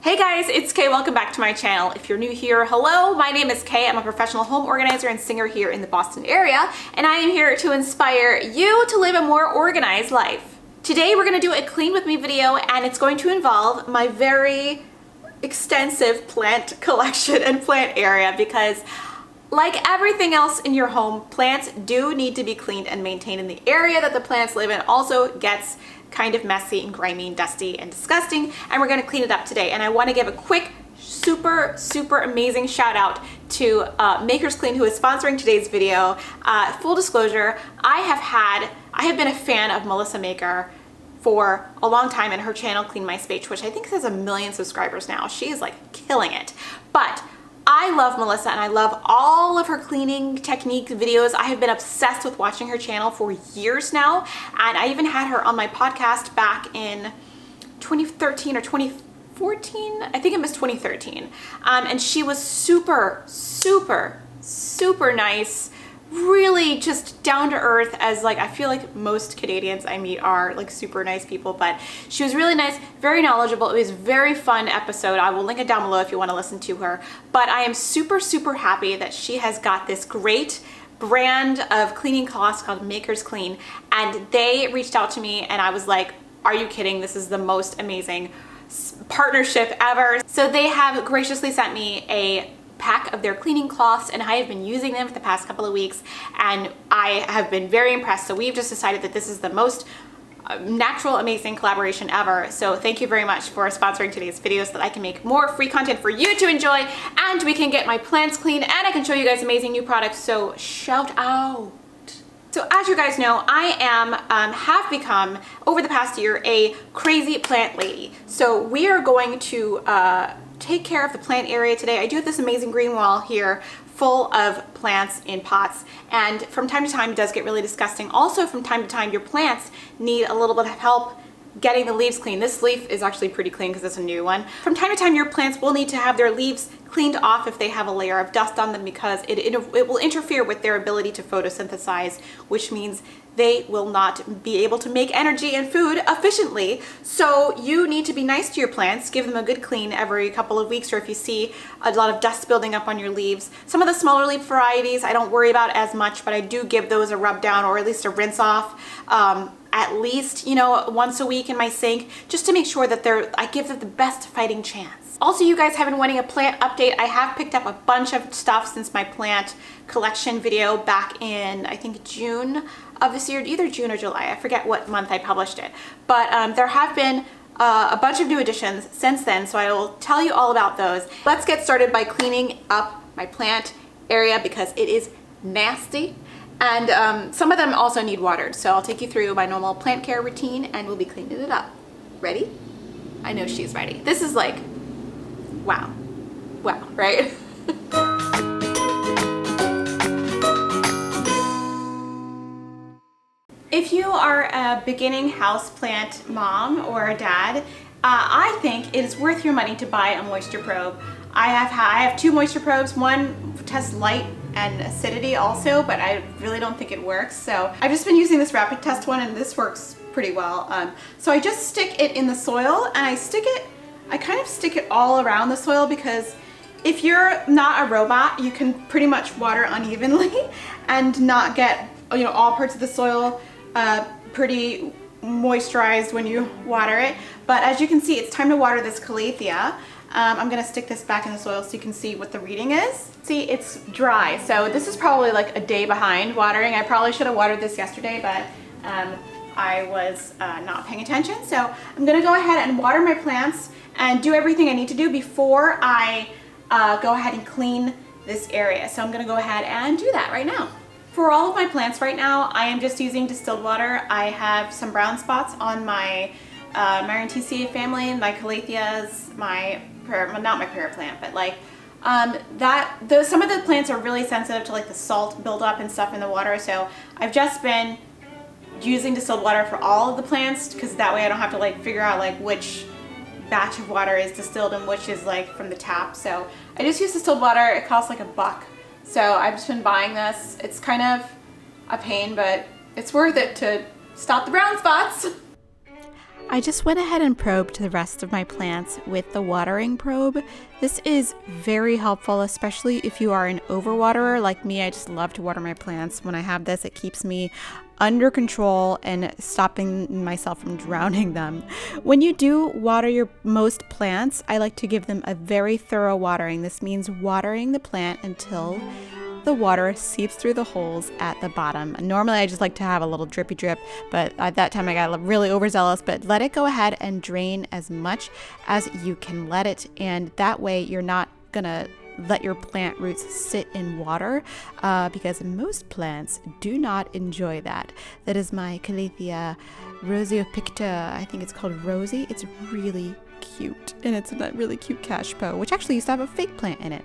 Hey guys, it's Kay. Welcome back to my channel. If you're new here, hello, my name is Kay. I'm a professional home organizer and singer here in the Boston area, and I am here to inspire you to live a more organized life. Today we're going to do a clean with me video, and it's going to involve my very extensive plant collection and plant area because like everything else in your home, plants do need to be cleaned and maintained, and the area that the plants live in also gets kind of messy and grimy and dusty and disgusting, and we're going to clean it up today. And I want to give a quick super amazing shout out to Makers Clean, who is sponsoring today's video. Full disclosure, I have been a fan of Melissa Maker for a long time, and her channel Clean My Space, which I think has 1 million subscribers now. She is like killing it. But I love Melissa and I love all of her cleaning technique videos. I have been obsessed with watching her channel for years now, and I even had her on my podcast back in 2013 or 2014. I think it was 2013. And she was super nice, really just down to earth, as like I feel like most Canadians I meet are like super nice people, but she was really nice, very knowledgeable. It was a very fun episode. I will link it down below if you want to listen to her. But I am super happy that she has got this great brand of cleaning cloths called Makers Clean, and they reached out to me and I was like, are you kidding? This is the most amazing partnership ever. So they have graciously sent me a pack of their cleaning cloths, and I have been using them for the past couple of weeks, and I have been very impressed. So we've just decided that this is the most natural, amazing collaboration ever. So thank you very much for sponsoring today's video so that I can make more free content for you to enjoy, and we can get my plants clean, and I can show you guys amazing new products. So shout out. So as you guys know, I have become, over the past year, a crazy plant lady. So we are going to take care of the plant area today. I do have this amazing green wall here full of plants in pots, and from time to time it does get really disgusting. Also, from time to time your plants need a little bit of help getting the leaves clean. This leaf is actually pretty clean because it's a new one. From time to time your plants will need to have their leaves cleaned off if they have a layer of dust on them, because it will interfere with their ability to photosynthesize, which means they will not be able to make energy and food efficiently. So you need to be nice to your plants, give them a good clean every couple of weeks, or if you see a lot of dust building up on your leaves. Some of the smaller leaf varieties I don't worry about as much, but I do give those a rub down or at least a rinse off at least, you know, once a week in my sink, just to make sure that I give them the best fighting chance. Also, you guys have been wanting a plant update. I have picked up a bunch of stuff since my plant collection video back in, I think, June of this year, either June or July. I forget what month I published it. But there have been a bunch of new additions since then, so I will tell you all about those. Let's get started by cleaning up my plant area because it is nasty. And some of them also need watered. So I'll take you through my normal plant care routine and we'll be cleaning it up. Ready? I know she's ready. This is like, wow, right? If you are a beginning houseplant mom or a dad, I think it is worth your money to buy a moisture probe. I have 2 moisture probes. One tests light and acidity also, but I really don't think it works. So I've just been using this rapid test one, and this works pretty well. So I just stick it in the soil, and I kind of stick it all around the soil, because if you're not a robot, you can pretty much water unevenly and not get, you know, all parts of the soil pretty moisturized when you water it. But as you can see, it's time to water this calathea. I'm gonna stick this back in the soil so you can see what the reading is. See, it's dry, so this is probably like a day behind watering. I probably should have watered this yesterday, but I was not paying attention. So I'm gonna go ahead and water my plants and do everything I need to do before I go ahead and clean this area. So I'm gonna go ahead and do that right now. For all of my plants right now, I am just using distilled water. I have some brown spots on my Marantaceae family, my calatheas, not my prayer plant, but like some of the plants are really sensitive to like the salt buildup and stuff in the water. So I've just been using distilled water for all of the plants, because that way I don't have to like figure out like which batch of water is distilled and which is like from the tap. So I just use distilled water. It costs like $1. So I've just been buying this. It's kind of a pain, but it's worth it to stop the brown spots. I just went ahead and probed the rest of my plants with the watering probe. This is very helpful, especially if you are an overwaterer like me. I just love to water my plants. When I have this, it keeps me under control and stopping myself from drowning them. When you do water your most plants, I like to give them a very thorough watering. This means watering the plant until the water seeps through the holes at the bottom. Normally I just like to have a little drippy drip, but at that time I got really overzealous, but let it go ahead and drain as much as you can let it, and that way you're not gonna let your plant roots sit in water because most plants do not enjoy that. That is my Calathea rosiopicta. I think it's called Rosie. It's really cute, and it's a really cute cashpo, which actually used to have a fake plant in it.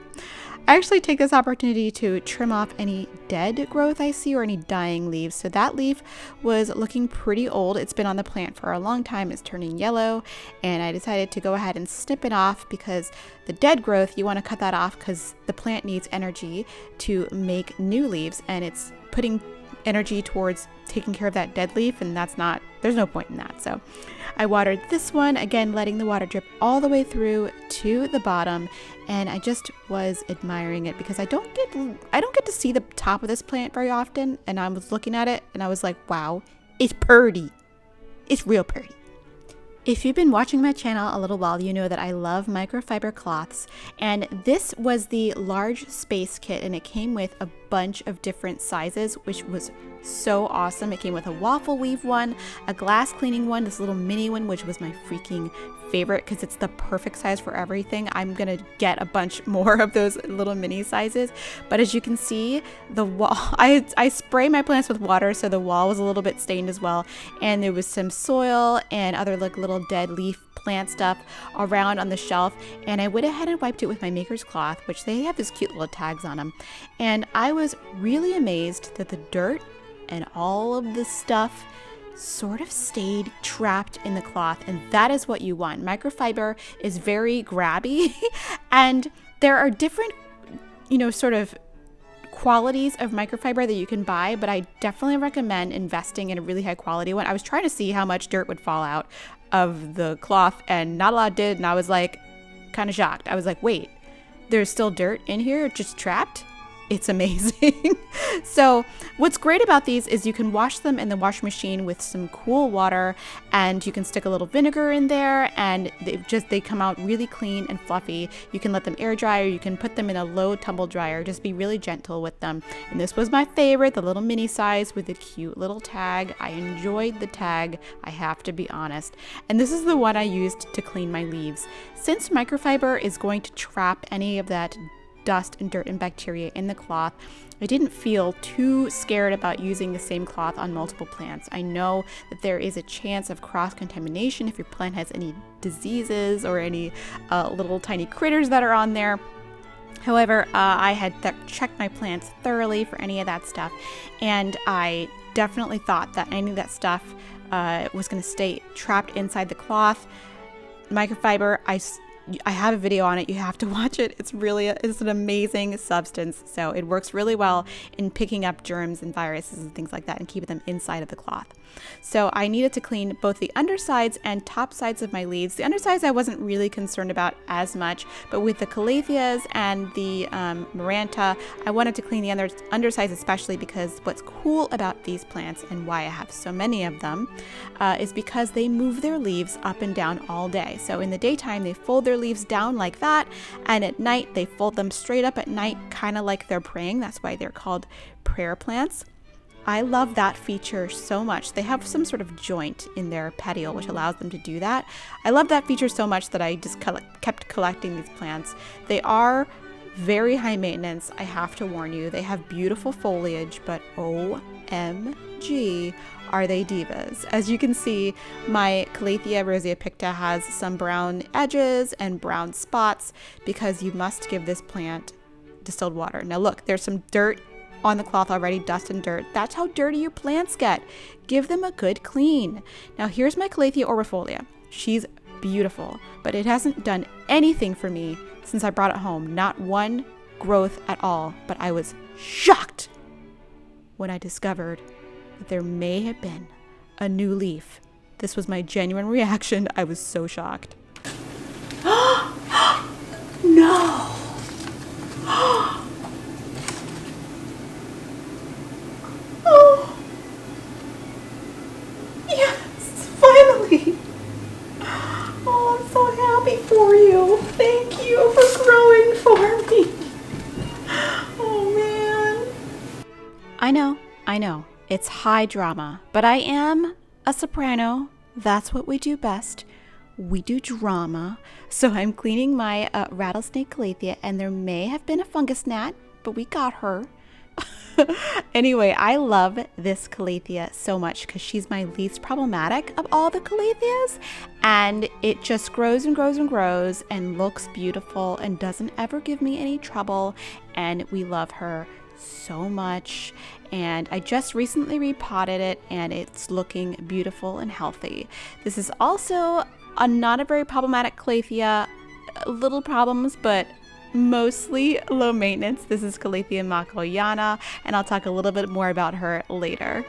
I actually take this opportunity to trim off any dead growth I see or any dying leaves. So that leaf was looking pretty old. It's been on the plant for a long time. It's turning yellow, and I decided to go ahead and snip it off because the dead growth, you want to cut that off because the plant needs energy to make new leaves, and it's putting energy towards taking care of that dead leaf, and there's no point in that. So I watered this one, again letting the water drip all the way through to the bottom, and I just was admiring it because I don't get to see the top of this plant very often, and I was looking at it and I was like, wow, it's pretty. It's real pretty. If you've been watching my channel a little while, you know that I love microfiber cloths, and this was the large space kit, and it came with a bunch of different sizes, which was so awesome. It came with a waffle weave one, a glass cleaning one, this little mini one, which was my freaking favorite because it's the perfect size for everything. I'm gonna get a bunch more of those little mini sizes, but as you can see, the wall, I spray my plants with water, so the wall was a little bit stained as well, and there was some soil and other like little dead leaf plant stuff around on the shelf, and I went ahead and wiped it with my maker's cloth, which they have these cute little tags on them, and I was really amazed that the dirt and all of the stuff sort of stayed trapped in the cloth, and that is what you want. Microfiber is very grabby and there are different, sort of qualities of microfiber that you can buy, but I definitely recommend investing in a really high quality one. I was trying to see how much dirt would fall out of the cloth, and not a lot did, and I was like kind of shocked. I was like, wait, there's still dirt in here just trapped? It's amazing. So what's great about these is you can wash them in the washing machine with some cool water, and you can stick a little vinegar in there, and they come out really clean and fluffy. You can let them air dry, or you can put them in a low tumble dryer. Just be really gentle with them. And this was my favorite, the little mini size with the cute little tag. I enjoyed the tag, I have to be honest. And this is the one I used to clean my leaves. Since microfiber is going to trap any of that dust and dirt and bacteria in the cloth, I didn't feel too scared about using the same cloth on multiple plants. I know that there is a chance of cross-contamination if your plant has any diseases or any little tiny critters that are on there. However, I had checked my plants thoroughly for any of that stuff, and I definitely thought that any of that stuff was going to stay trapped inside the cloth. Microfiber, I have a video on it. You have to watch it. It's an amazing substance. So it works really well in picking up germs and viruses and things like that and keeping them inside of the cloth. So I needed to clean both the undersides and top sides of my leaves. The undersides I wasn't really concerned about as much, but with the Calatheas and the Maranta, I wanted to clean the undersides especially because what's cool about these plants and why I have so many of them is because they move their leaves up and down all day. So in the daytime, they fold their leaves down like that, and at night, they fold them straight up at night, kind of like they're praying. That's why they're called prayer plants. I love that feature so much. They have some sort of joint in their petiole which allows them to do that. I love that feature so much that I just kept collecting these plants. They are very high maintenance, I have to warn you. They have beautiful foliage, but OMG, are they divas. As you can see, my Calathea rosiopicta has some brown edges and brown spots because you must give this plant distilled water. Now look, there's some dirt on the cloth already, dust and dirt. That's how dirty your plants get. Give them a good clean. Now here's my Calathea aurefolia. She's beautiful, but it hasn't done anything for me since I brought it home. Not one growth at all, but I was shocked when I discovered that there may have been a new leaf This was my genuine reaction. I was so shocked. No. Oh. Yes, finally. Oh, I'm so happy for you. Thank you for growing for me. Oh, man. I know. It's high drama, but I am a soprano. That's what we do best. We do drama. So I'm cleaning my rattlesnake calathea, and there may have been a fungus gnat, but we got her. Anyway, I love this calathea so much because she's my least problematic of all the calatheas, and it just grows and grows and grows and looks beautiful and doesn't ever give me any trouble, and we love her so much. And I just recently repotted it, and it's looking beautiful and healthy. This is also not a very problematic calathea. Little problems, but mostly low maintenance. This is Calathea makoyana, and I'll talk a little bit more about her later.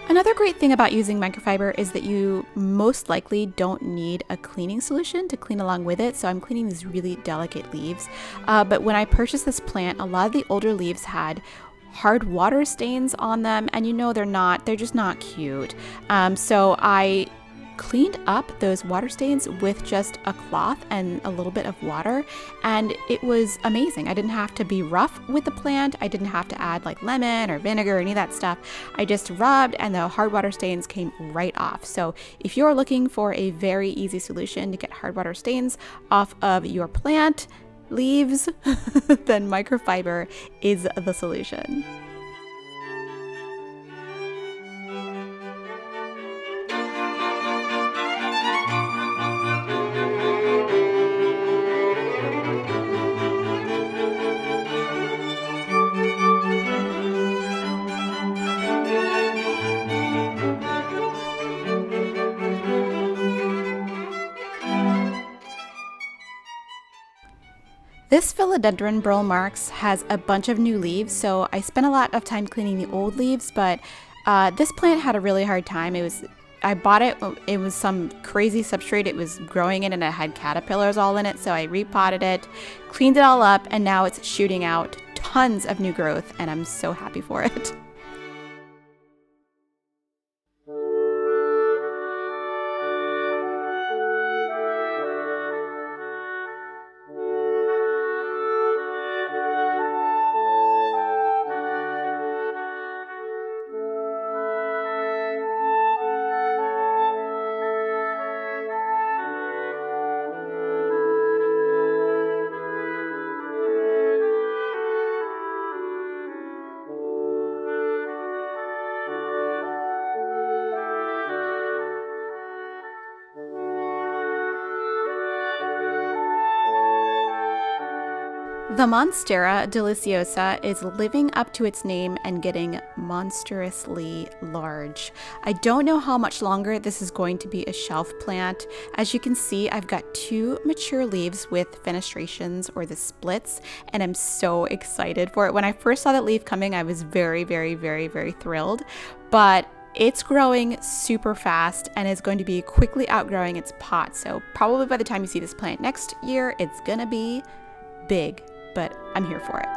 Another great thing about using microfiber is that you most likely don't need a cleaning solution to clean along with it. So I'm cleaning these really delicate leaves. But when I purchased this plant, a lot of the older leaves had hard water stains on them, and they're just not cute. So I cleaned up those water stains with just a cloth and a little bit of water, and it was amazing. I didn't have to be rough with the plant. I didn't have to add like lemon or vinegar or any of that stuff. I just rubbed, and the hard water stains came right off. So if you're looking for a very easy solution to get hard water stains off of your plant leaves, then microfiber is the solution. This philodendron Burl Marx has a bunch of new leaves, so I spent a lot of time cleaning the old leaves, but this plant had a really hard time. I bought it, it was some crazy substrate it was growing in, and it had caterpillars all in it, so I repotted it, cleaned it all up, and now it's shooting out tons of new growth, and I'm so happy for it. The Monstera deliciosa is living up to its name and getting monstrously large. I don't know how much longer this is going to be a shelf plant. As you can see, I've got 2 mature leaves with fenestrations, or the splits, and I'm so excited for it. When I first saw that leaf coming, I was very, very, very, very thrilled, but it's growing super fast and is going to be quickly outgrowing its pot. So probably by the time you see this plant next year, it's gonna be big. But I'm here for it.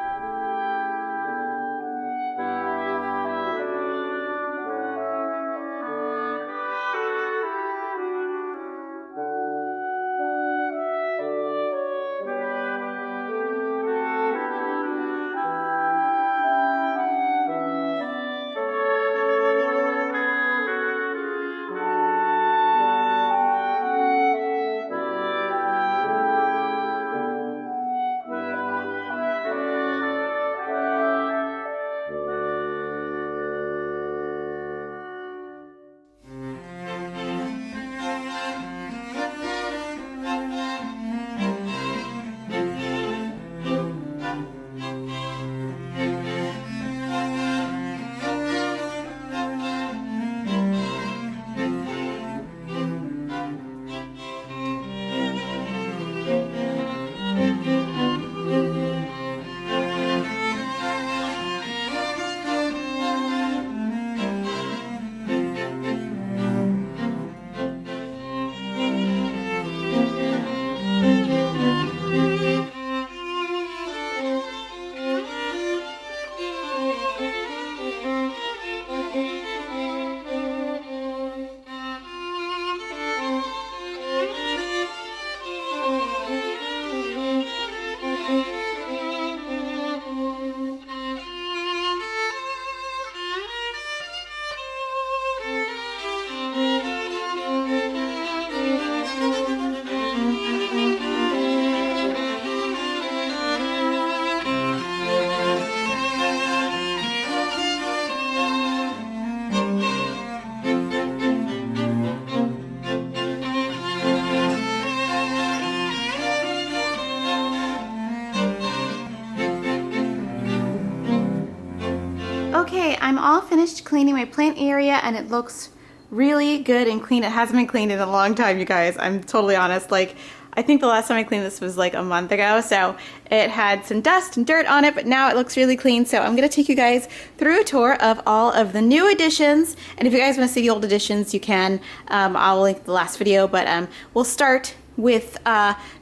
I'm all finished cleaning my plant area and it looks really good and clean. It hasn't been cleaned in a long time, you guys. I'm totally honest. Like, I think the last time I cleaned this was like a month ago, so it had some dust and dirt on it, but now it looks really clean. So I'm gonna take you guys through a tour of all of the new additions, and if you guys wanna see the old additions, you can. I'll link the last video, but we'll start with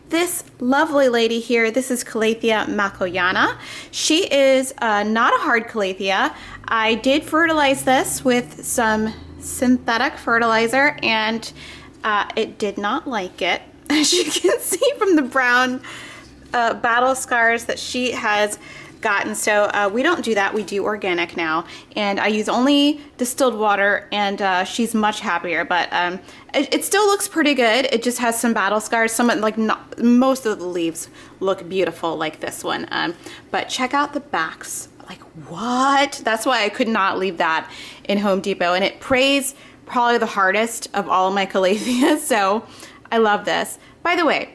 this lovely lady here. This is Calathea makoyana. She is not a hard Calathea. I did fertilize this with some synthetic fertilizer, and it did not like it. As you can see from the brown battle scars that she has gotten. So we don't do that. We do organic now. And I use only distilled water, and she's much happier. But it still looks pretty good. It just has some battle scars. Some, like, most of the leaves look beautiful like this one. But check out the backs. Like, what? That's why I could not leave that in Home Depot. And it prays probably the hardest of all of my Calatheas. So I love this. By the way,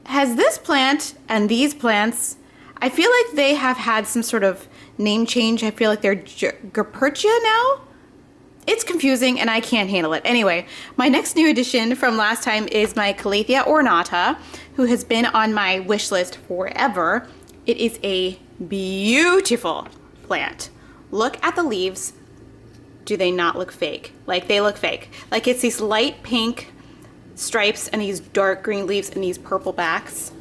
has this plant and these plants, I feel like they have had some sort of name change. I feel like they're Gerpertia now. It's confusing and I can't handle it. Anyway, my next new addition from last time is my Calathea ornata, who has been on my wish list forever. It is a beautiful plant. Look at the leaves. Do they not look fake? Like, they look fake. Like, it's these light pink stripes and these dark green leaves and these purple backs.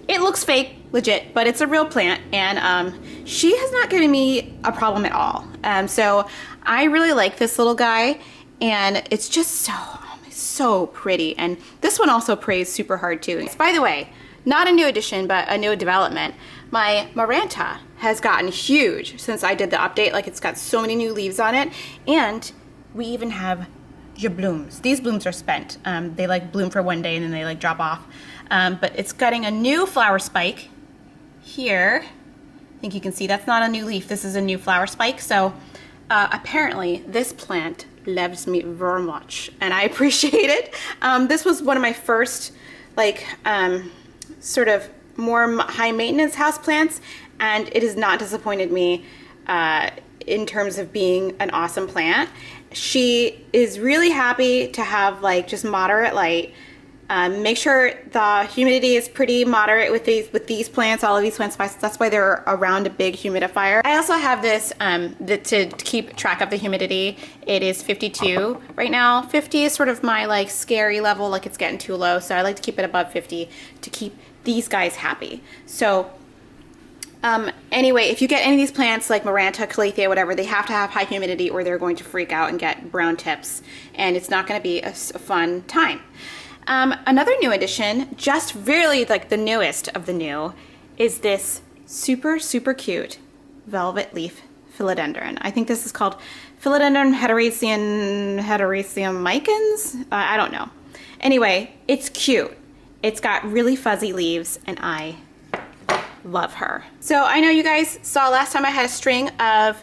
It looks fake, legit, but it's a real plant, and she has not given me a problem at all. So I really like this little guy, and it's just so pretty. And this one also prays super hard too. By the way, not a new addition, but a new development. My Maranta has gotten huge since I did the update. Like, it's got so many new leaves on it, and we even have blooms. These blooms are spent. They like bloom for one day and then they like drop off. But it's getting a new flower spike here. I think you can see that's not a new leaf. This is a new flower spike. So apparently this plant loves me very much, and I appreciate it. This was one of my first, like, sort of more high maintenance house plants, and it has not disappointed me in terms of being an awesome plant. She is really happy to have, like, just moderate light. Make sure the humidity is pretty moderate with these plants, all of these plants. That's why they're around a big humidifier. I also have this to keep track of the humidity. It is 52 right now. 50 is sort of my, like, scary level, like it's getting too low. So I like to keep it above 50 to keep these guys happy. So anyway, if you get any of these plants like Maranta, Calathea, whatever, they have to have high humidity or they're going to freak out and get brown tips, and it's not going to be a fun time. Another new addition, just really like the newest of the new, is this super cute velvet leaf philodendron. I think this is called Philodendron heteracea micans. I don't know. Anyway, it's cute. It's got really fuzzy leaves, and I love her. So I know you guys saw last time I had a string of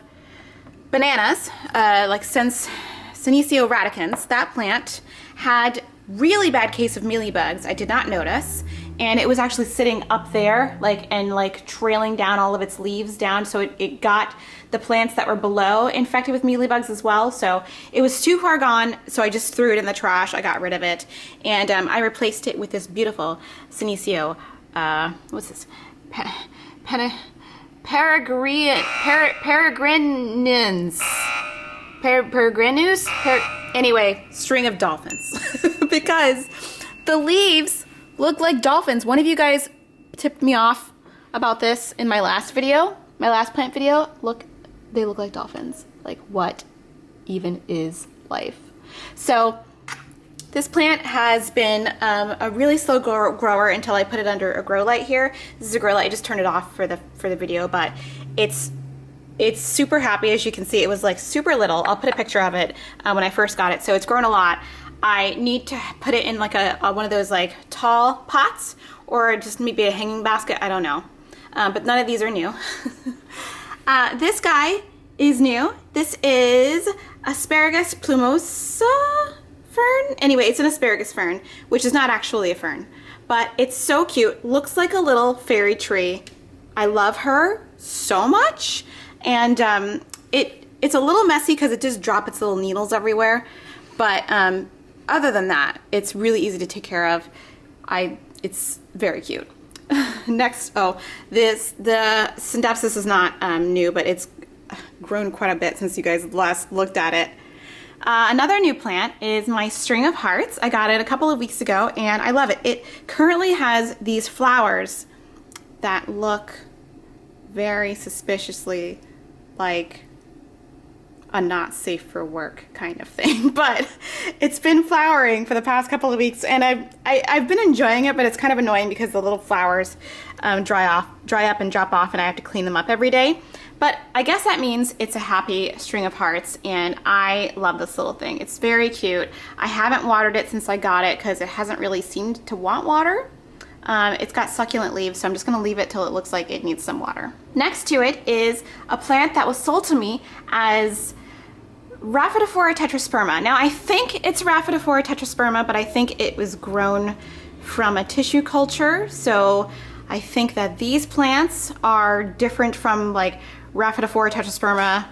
bananas, like Senecio radicans. That plant had really bad case of mealybugs. I did not notice, and it was actually sitting up there, like trailing down all of its leaves down, so it got the plants that were below infected with mealybugs as well. So it was too far gone, so I just threw it in the trash. I got rid of it, and I replaced it with this beautiful Senecio, what's this? Peregrinus. Anyway, string of dolphins. Because the leaves look like dolphins. One of you guys tipped me off about this in my last video, my last plant video. Look, they look like dolphins. Like, what even is life? So this plant has been a really slow grower until I put it under a grow light here. This is a grow light. I just turned it off for the video, but it's super happy. As you can see, it was like super little. I'll put a picture of it when I first got it. So it's grown a lot. I need to put it in like one of those like tall pots, or just maybe a hanging basket. I don't know. But none of these are new. This guy is new. This is Asparagus plumosa fern. Anyway, it's an asparagus fern, which is not actually a fern, but it's so cute. Looks like a little fairy tree. I love her so much. And it It's a little messy because it does drop its little needles everywhere. But other than that, it's really easy to take care of. It's very cute. Next, the Scindapsus is not new, but it's grown quite a bit since you guys last looked at it. Another new plant is my String of Hearts. I got it a couple of weeks ago and I love it. It currently has these flowers that look very suspiciously like a not safe for work kind of thing, but it's been flowering for the past couple of weeks and I've been enjoying it, but it's kind of annoying because the little flowers dry up and drop off and I have to clean them up every day. But I guess that means it's a happy String of Hearts and I love this little thing. It's very cute. I haven't watered it since I got it because it hasn't really seemed to want water. It's got succulent leaves, so I'm just gonna leave it till it looks like it needs some water. Next to it is a plant that was sold to me as Rhaphidophora tetrasperma. Now I think it's Rhaphidophora tetrasperma, but I think it was grown from a tissue culture. So I think that these plants are different from like Rhaphidophora tetrasperma,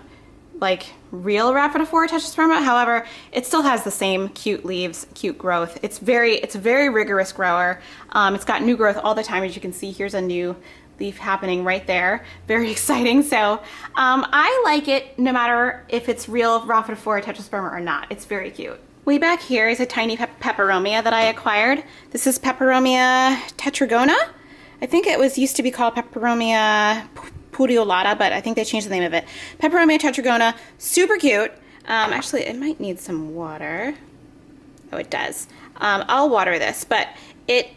like real Rhaphidophora tetrasperma. However, it still has the same cute leaves, cute growth. It's a very rigorous grower. It's got new growth all the time. As you can see, here's a new leaf happening right there. Very exciting. So I like it no matter if it's real Rhaphidophora tetrasperma or not. It's very cute. Way back here is a tiny peperomia that I acquired. This is Peperomia tetragona. I think it used to be called Peperomia putiolata, but I think they changed the name of it. Peperomia tetragona, super cute. Actually, it might need some water. Oh, it does. I'll water this, but it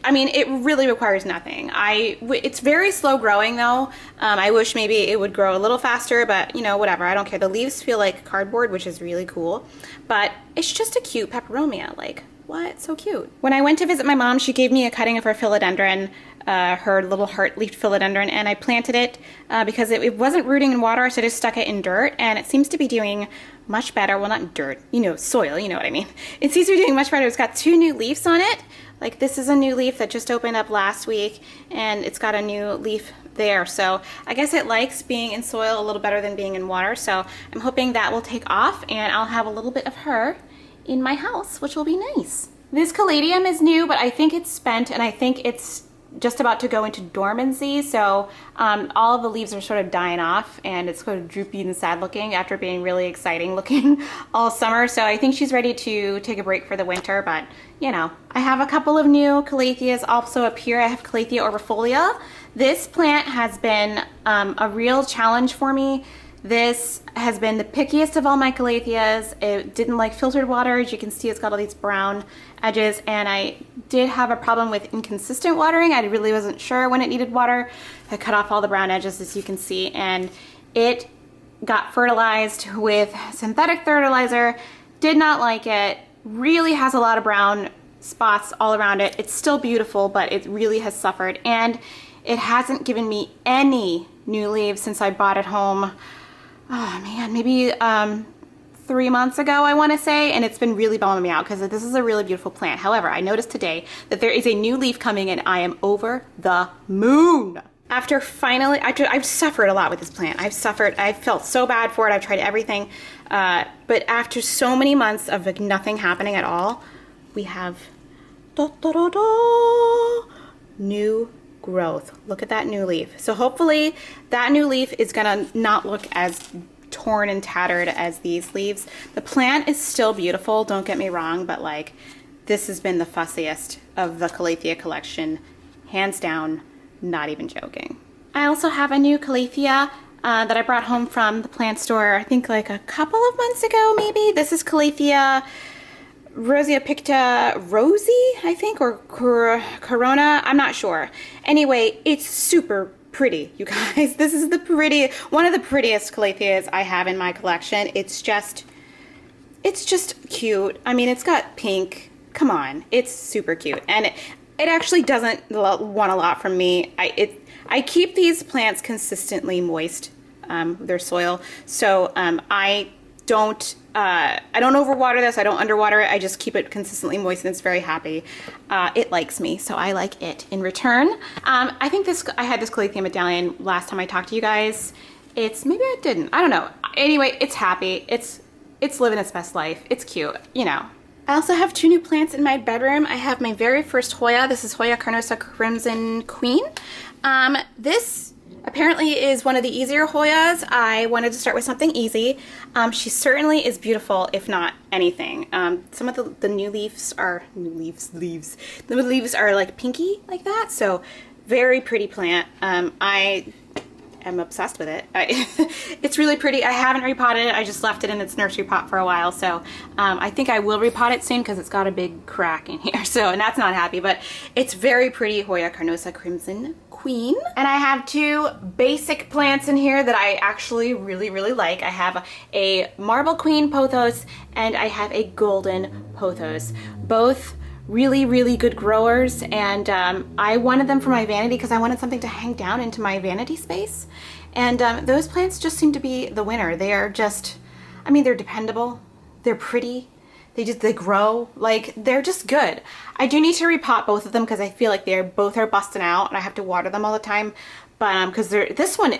really requires nothing. It's very slow growing though. I wish maybe it would grow a little faster, but you know, whatever, I don't care. The leaves feel like cardboard, which is really cool, but it's just a cute peperomia. Like, what? So cute. When I went to visit my mom, she gave me a cutting of her philodendron, her little heart-leafed philodendron, and I planted it because it wasn't rooting in water, so I just stuck it in dirt, and it seems to be doing much better. Well, not dirt, you know, soil, you know what I mean. It seems to be doing much better. It's got 2 new leaves on it. Like, this is a new leaf that just opened up last week, and it's got a new leaf there. So I guess it likes being in soil a little better than being in water. So I'm hoping that will take off, and I'll have a little bit of her in my house, which will be nice. This caladium is new, but I think it's spent, and I think it's just about to go into dormancy. So all of the leaves are sort of dying off, and it's sort of droopy and sad looking after being really exciting looking all summer. So I think she's ready to take a break for the winter, but you know. I have a couple of new calatheas also up here. I have Calathea orbifolia. This plant has been a real challenge for me. This has been the pickiest of all my calatheas. It didn't like filtered water. As you can see, it's got all these brown edges, and I did have a problem with inconsistent watering. I really wasn't sure when it needed water. I cut off all the brown edges, as you can see, and it got fertilized with synthetic fertilizer. Did not like it. Really has a lot of brown spots all around it. It's still beautiful, but it really has suffered, and it hasn't given me any new leaves since I brought it home. Oh man, maybe 3 months ago, I want to say, and it's been really bumming me out because this is a really beautiful plant. However, I noticed today that there is a new leaf coming, and I am over the moon. After finally, I've suffered a lot with this plant. I've felt so bad for it. I've tried everything, but after so many months of like nothing happening at all, we have new growth. Look at that new leaf. So hopefully that new leaf is gonna not look as torn and tattered as these leaves. The plant is still beautiful, don't get me wrong, but like this has been the fussiest of the Calathea collection, hands down, not even joking. I also have a new Calathea that I brought home from the plant store, I think like a couple of months ago maybe. This is Calathea Rosea Picta Rosie, I think, or Corona, I'm not sure. Anyway, it's super pretty, you guys. This is one of the prettiest Calatheas I have in my collection. It's just cute. I mean, it's got pink. Come on, it's super cute. And it actually doesn't want a lot from me. I keep these plants consistently moist, their soil. So I don't overwater this, I don't underwater it, I just keep it consistently moist, and it's very happy. It likes me, so I like it in return. I think I had this Calathea medallion last time I talked to you guys, It's, maybe I didn't. I don't know. Anyway, it's happy. It's living its best life. It's cute, you know. I also have 2 new plants in my bedroom. I have my very first Hoya. This is Hoya carnosa Crimson Queen. This apparently is one of the easier Hoyas. I wanted to start with something easy. She certainly is beautiful, if not anything. Some of the new leaves are, leaves. The leaves are like pinky like that, so very pretty plant. I am obsessed with it. It's really pretty. I haven't repotted it. I just left it in its nursery pot for a while. So I think I will repot it soon because it's got a big crack in here. So, and that's not happy, but it's very pretty Hoya carnosa Crimson Queen. And I have 2 basic plants in here that I actually really, really like. I have a Marble Queen pothos and I have a Golden pothos. Both really, really good growers, and I wanted them for my vanity because I wanted something to hang down into my vanity space. And those plants just seem to be the winner. They are just, I mean, they're dependable, they're pretty, they grow, like, they're just good. I do need to repot both of them because I feel like both are busting out and I have to water them all the time. But because this one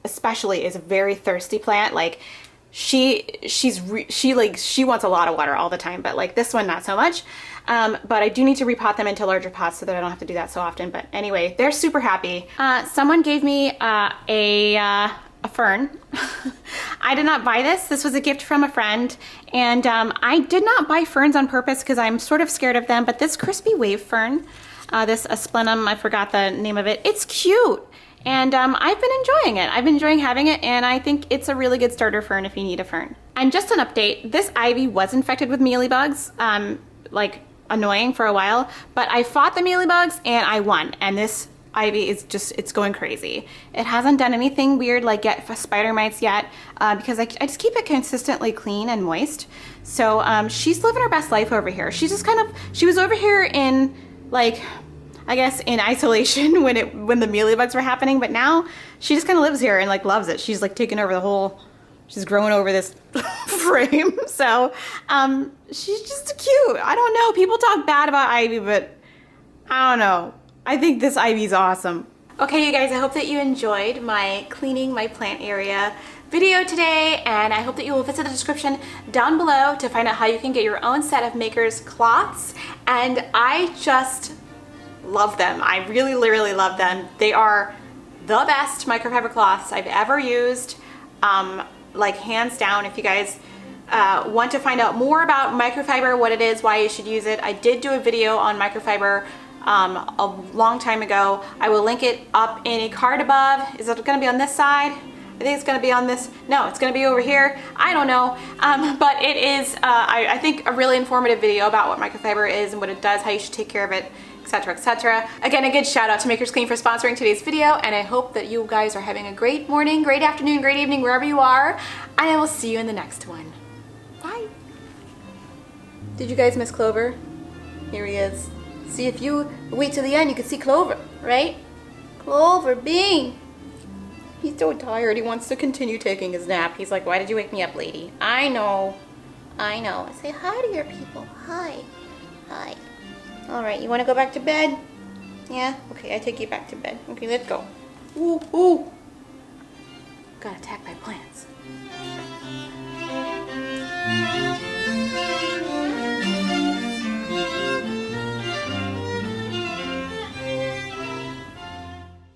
especially is a very thirsty plant. Like, she wants a lot of water all the time, but like this one not so much. But I do need to repot them into larger pots so that I don't have to do that so often. But anyway, they're super happy. Someone gave me a fern. I did not buy this. This was a gift from a friend, and I did not buy ferns on purpose because I'm sort of scared of them. But this crispy wave fern, this Asplenum, I forgot the name of it. It's cute. And I've been enjoying it. I've been enjoying having it, and I think it's a really good starter fern if you need a fern. And just an update, this ivy was infected with mealybugs, like annoying for a while, but I fought the mealybugs and I won. And this ivy is just, it's going crazy. It hasn't done anything weird like get spider mites yet, because I just keep it consistently clean and moist. So she's living her best life over here. She's just she was over here in like, I guess in isolation when the mealybugs were happening, but now she just kind of lives here and like loves it. She's like taking over the whole, she's growing over this frame. So she's just cute. I don't know. People talk bad about ivy, but I don't know. I think this ivy's awesome. Okay, you guys, I hope that you enjoyed my cleaning my plant area video today, and I hope that you will visit the description down below to find out how you can get your own set of Maker's cloths. And I just love them. I really, really love them. They are the best microfiber cloths I've ever used, like hands down. If you guys want to find out more about microfiber, what it is, why you should use it, I did do a video on microfiber a long time ago. I will link it up in a card above. Is it going to be on this side? I think it's going to be on this. No, it's going to be over here. I don't know. But it is, I think, a really informative video about what microfiber is and what it does, how you should take care of it, etc., etc. Again, a good shout out to Makers Clean for sponsoring today's video, and I hope that you guys are having a great morning, great afternoon, great evening, wherever you are, and I will see you in the next one. Bye. Did you guys miss Clover? Here he is. See, if you wait till the end, you can see Clover, right? Clover Bean. He's so tired. He wants to continue taking his nap. He's like, why did you wake me up, lady? I know. I know. Say hi to your people. Hi. Hi. All right, you want to go back to bed? Yeah? Okay, I take you back to bed. Okay, let's go. Ooh, ooh. Got attacked by plants.